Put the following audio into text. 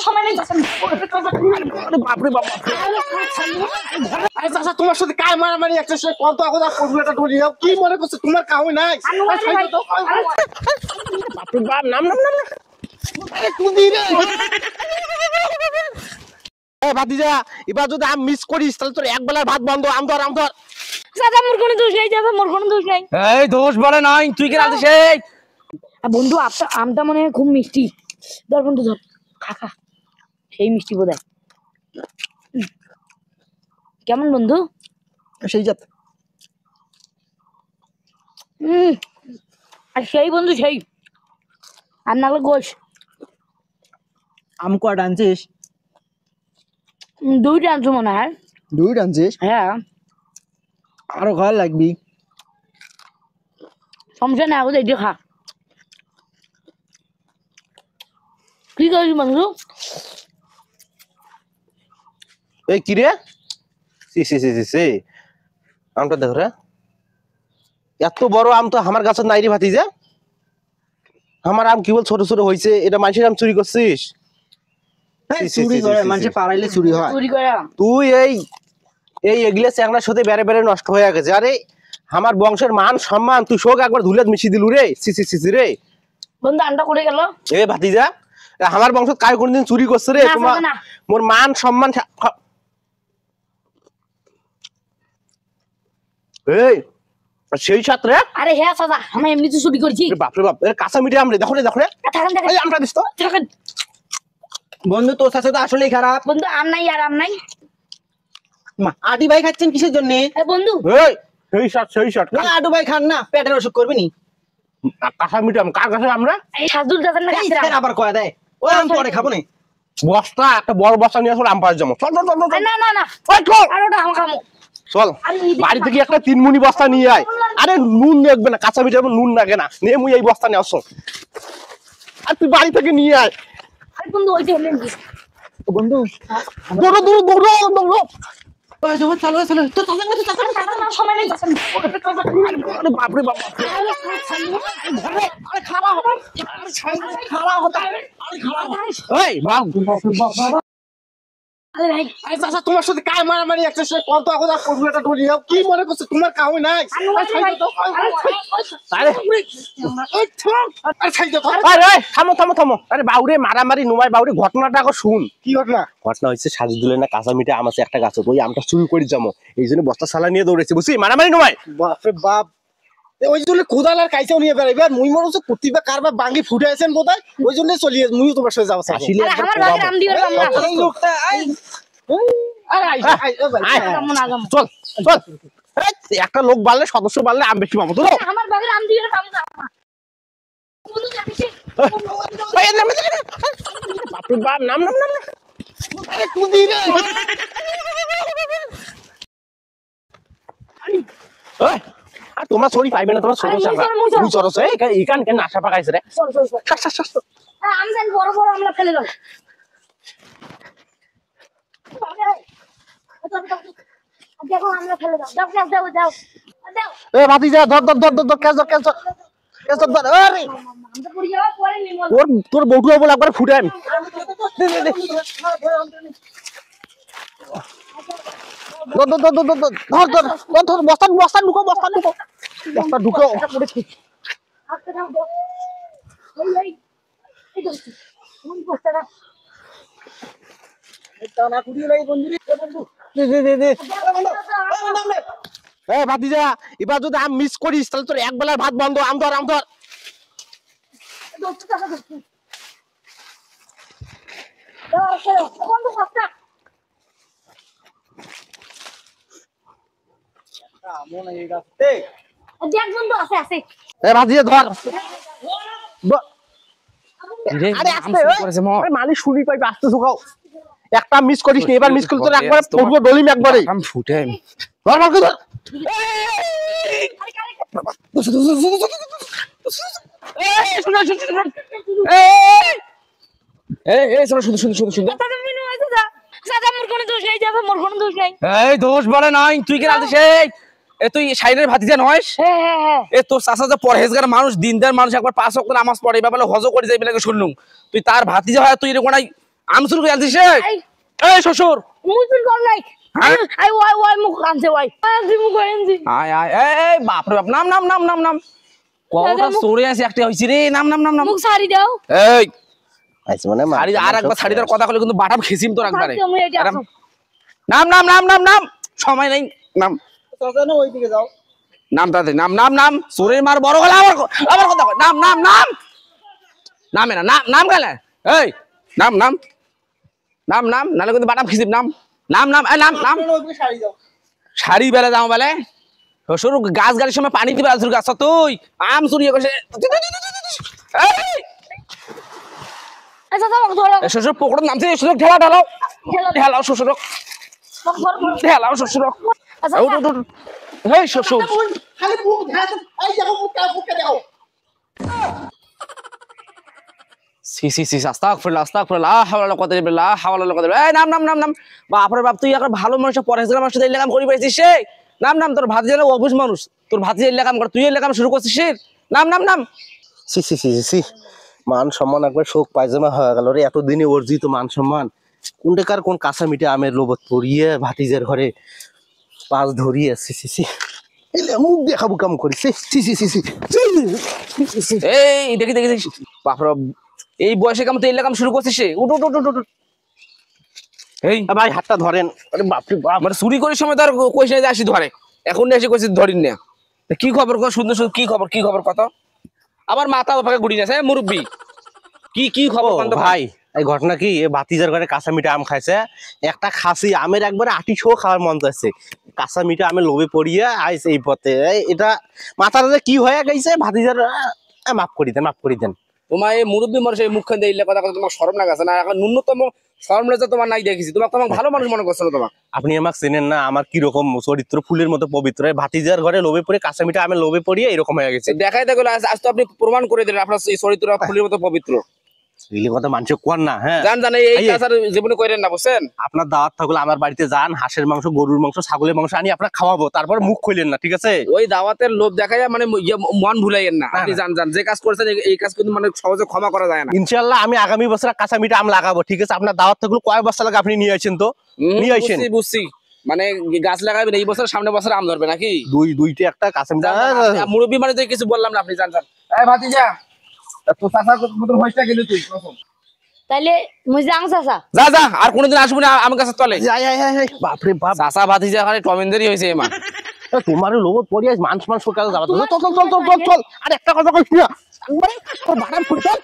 সময় নেই বাপরে বাপ আচ্ছা তোমার সাথে কায় মারামারি একটা সে কত কথা করবো এটা ধরি কি মনে করছে তোমার কাউ নাই বাপরে বাপ নাম নাম নাম আরে কুদি রে এই ভাতিজা এবার যদি আমি মিস করিস তাহলে তোর এক বেলার ভাত বন্ধ আম ধর দাদা মোর কোনো দোষ নাই দাদা মোর কোনো দোষ নাই এই দোষ বলে নাই তুই কি রাতে সেই বন্ধু আমটা মনে হয় খুব মিষ্টি ধর বন্ধু ধর খা খা সেই মিষ্টি বোধহয় কেমন বন্ধু সেই জাত আর সেই বন্ধু সেই আর নাহলে গোশ আম কয়টা আনছিস দুইটা আনছো মনে হয় দুইটা আনছিস হ্যাঁ আরো খাওয়া লাগবি সমস্যা না ওদের খা কি করবি বন্ধু এই কি রে সি আমটা দেখ রে এত বড় আম তো আমার গাছের নাই রে ভাতিজা আমার আম কেবল ছোট ছোট হয়েছে এটা মানুষের আম চুরি করছিস চুরি করে মানুষে পাড়াইলে চুরি হয় চুরি করে তুই এই এগুলা চ্যাংড়ার সাথে বেড়ে বেড়ে নষ্ট হয়ে গেছে আরে আমার বংশের মান সম্মান তুই শোক একবার ধুলে মিশিয়ে দিলু রে সি রে বন্ধু আনটা করে গেল এ ভাতিজা আমার বংশ কায় কোনদিন চুরি করছে রে তোমার মোর মান সম্মান এই সেই ছাত্রে আরে হ্যাঁ দাদা আমি এমনি তো চুরি করেছি বাপরে বাপ এর কাঁচা মিঠে আমরে দেখো রে থাকেন এই আমটা দিস তো থাকেন বন্ধু তোর সাথে তো আসলেই খারাপ বন্ধু আম নাই আর আম নাই আডি ভাই খাচ্ছেন কিসের জন্য বন্ধু এই সেই শট না আডু ভাই খান না পেটের অসুখ করবি নি কাঁচা মিঠে আম কার কাছে আমরা এই সাদুল দাদা না কাছে আবার কয় দেয় ও আম পরে খাবো না বস্তা একটা বড় বস্তা নিয়ে আসলে আম পাস যাবো চল না আর ওটা আম খামো চল বাড়ি থেকে একটা 3 মুনি বস্তা নিয়ে আয় আরে নুন লাগবে না কাঁচা মিঠে নুন লাগে না নে মুই এই বস্তা নিয়ে আসো আর তুই বাড়ি থেকে নিয়ে আয় আরে বন্ধু ওইটা হলেন কি বন্ধু দৌড়ো চলো তো সময় নেই আরে বাপরে বাপ আরে খাওয়া হতো এই বাপ আরে ভাই আচ্ছা তোমার সাথে কায় মারামারি একটা সে কত কথা করবো এটা ধরি কি মনে করছে তোমার কাউ নাই আরে থামো আরে বাউরে মারামারি নুমাই বাউরে ঘটনাটা আগে শুন কি ঘটনা হয়েছে সাজিদুলের না কাঁচা মিঠে আম আছে একটা গাছ ওই আমটা চুরি করে যাবো এই জন্য বস্তা সালা নিয়ে দৌড়েছে বুঝছি মারামারি নুমাই বাপরে বাপ ওই জন্য কোদাল আর কাইচাও নিয়ে বেড়াইবে আর মুই মনে হচ্ছে প্রতিভা কারবার বাঙ্গি ফুটে আছেন বোধহয় ওই জন্য চলিয়ে মুই তোমার সাথে যাবো আমার বাগে আম দিবার পাম না এই লোকটা চল একটা লোক বাড়লে সদস্য বাড়লে আম বেশি পাবো তো আমার বাগে আম দিবার পাম না বন্ধু যাচ্ছি বাপরে বাপ নাম আরে কুদি রে আর তোমার সরি পাইবে না তোমার ছোট চাপা মুই চরছ এইখান কেন আশা পাকাইছে রে চল আম জান বড় আমরা ফেলে দাও দেখো আমরা ফেলে দাও এ ভাতিজা ধর ক্যাচ ধর আরে আমরা পড়ি যাওয়া পরে নিমল তোর বউটুয়া বলে একবার ফুটে আমি ধর বস্তা ঢুকো আস্তে দাও এই কোন বস্তাটা এটা না কুড়িয়ে নাই বন্ধু দে এ ভাতিজা এবার যদি আম মিস করিস তাহলে তোর এক বেলার ভাত বন্ধ আম ধর বন্ধু সস্তা দেখ বন্ধু আছে এ ভাতিজা ধর আরে আরে মালিক শুনি পাইবে আস্তে শুকাও একটা মিস করিস নি এবার মিস করলে তোর একবার পড়বো ডলিম একবারে আম ফুটে ধর এই দোষ বলে নাই তুই কি রাতে সেই তুই সাইনের ভাতিজা নয়স তোর চাচা যে পরহেজগার মানুষ দিনদার মানুষ একবার 5 ওয়াক্ত নামাজ পড়ে এবার হজ করে যাইবে লাগে শুনলুম তুই তার ভাতিজা হয় তুই এরকম আম চুরি করে আনছিস এই এই শ্বশুর মুসুল কর নাই হ্যাঁ? আই ওয়াই মুখ কানছে ওয়াই আই মুখ কানছি আয় আয় এই বাপ রে বাপ নাম নাম নাম নাম নাম কতটা চোরে আছে একটা হইছে রে নাম নাম নাম নাম মুখ সারি দাও এই আইছে মানে শাড়ি আর একবার শাড়ি দেওয়ার কথা বলে কিন্তু বাটাম খেসিম তোর একবারে তুমি এটা আসো নাম নাম নাম নাম নাম সময় নেই নাম ওইদিকে যাও নাম তাতে নাম নাম নাম চোরের মার বড় গলা আবার কথা কয়। নাম নাম নাম নামে না নাম নাম গেলে এই নাম নাম নাম নাম নালে কিন্তু বাটাম খেসিম নাম নাম নাম এই নাম নাম শাড়ি বেলা যাও বেলে শ্বশুর গাছ গাড়ির সময় পানি দিবে আসুর গাছ তুই আম চুরি করছে আচ্ছা দাও ধরো শ্বশুর পকড় নামছে শ্বশুর ঠেলা ঢালাও ঠেলা দাও। ঢেলাও শ্বশুর ঢেলাও শ্বশুর আচ্ছা হেই শ্বশুর খালি মুখ ঢাকা এই দেখো মুখটা দেখো সি সি সি আস্তাগফিরুল্লাহ আস্তাগফিরুল্লাহ লা হাওলা ওয়ালা কুওয়াতা ইল্লা বিল্লাহ লা হাওলা ওয়ালা কুওয়াতা ইল্লা বিল্লাহ এই নাম নাম নাম নাম বাপ রে বাপ তুই একটা ভালো মানুষ পরেজগার মানুষ এই কাম করি পাইছিস সে নাম নাম তোর ভাতিজা না অবুঝ মানুষ তোর ভাতিজা এই কাম করে তুই এই কাম শুরু করছিস নাম নাম নাম সি সি সি সি মান সম্মান একবার শোক পায়জামা হয়ে গেল রে এতদিনে অর্জিত মান সম্মান কোনটাকার কোন কাঁচা মিটে আমের লোবত পড়িয়ে ভাতিজের ঘরে পাঁচ ধরিয়ে সি সি সি মুখ দেখাবো কাম করি সি সি সি সি সি এই দেখি দেখি দেখি বাপ রে বাপ, এই বয়সে কাম তুই এই কাম শুরু করছিস উঠ উঠ উঠ উঠ উঠ এই ভাই হাতটা ধরেন আরে বাপরে বাপ মানে চুরি করার সময় তার কইস না যে আসি ধরে এখন এসে কইছিস ধরিন না তা কি খবর কত সুন্দর সুন্দর কি খবর কত আবার মাথা ফাঁকা গুড়ি গেছে মুরব্বি কি খবর ও কত ভাই এই ঘটনা কি এ ভাতিজার ঘরে কাঁচা মিঠা আম খাইছে একটা খাসি আমের একবারে আটি শো খাওয়ার মন চাইছে কাঁচা মিঠা আমের লোভে পড়িয়ে আইছে এই পথে এটা মাথার যে কি হয়ে গেছে ভাতিজার মাফ করি দেন তোমার এই মুরব্বি মানুষ এই মুখখান দিয়ে ইল্লা কথা কথা তোমার শরম না গেছে না এখন ন্যূনতম শরম লজ্জা তোমার নাই দেখেছি তোমাকে ভালো মানুষ মনে করছো না তোমার আপনি আমাকে চেনেন না আমার কি রকম চরিত্র ফুলের মতো পবিত্র এই ভাতিজার ঘরে লোভে পড়ে কাঁচা মিঠা আমের লোভে পড়িয়ে এরকম হয়ে গেছে দেখাই দেখলো আজ তো আপনি প্রমাণ করে দিলেন আপনার এই চরিত্র ফুলের মতো পবিত্র এগুলি কথা মানুষ কোন না হ্যাঁ জান এই কাজ আর জীবনে করেন না বুঝছেন আপনার দাওয়াত থাকলে আমার বাড়িতে যান হাঁসের মাংস গরুর মাংস ছাগলের মাংস আনি আপনার খাওয়াবো তারপর মুখ খুলেন না ঠিক আছে ওই দাওয়াতের লোভ দেখায় মানে মন ভুলাইয়েন না আপনি জান যে কাজ করেছেন এই কাজ কিন্তু মানে সহজে ক্ষমা করা যায় না ইনশাআল্লাহ আমি আগামী বছর কাঁচা মিঠা আম লাগাবো ঠিক আছে আপনার দাওয়াত থাকলে কয় বস্তা লাগে আপনি নিয়ে আসেন তো নিয়ে আসেন বুঝছি মানে গাছ লাগাবেন এই বছর সামনে বছর আম ধরবে নাকি দুইটা একটা কাঁচা মিঠা মুরব্বী মানে তো কিছু বললাম না আপনি জান এই ভাতিজা তো চাচা মতন হইছটা গেলি তুই প্রথম তাইলে মুই যাং চাচা যা আর কোনোদিন আসবো না আমার কাছে তলে বাপরে বাপ চাচা ভাতিজা খালি টমেন্দেরই হয়েছে এমা তোমার লোভ পড়িয়ে মাংস মাংস কাজ যাবা চল চল চল চল চল চল আর একটা কথা কইছ না বাড়ান ফুটবল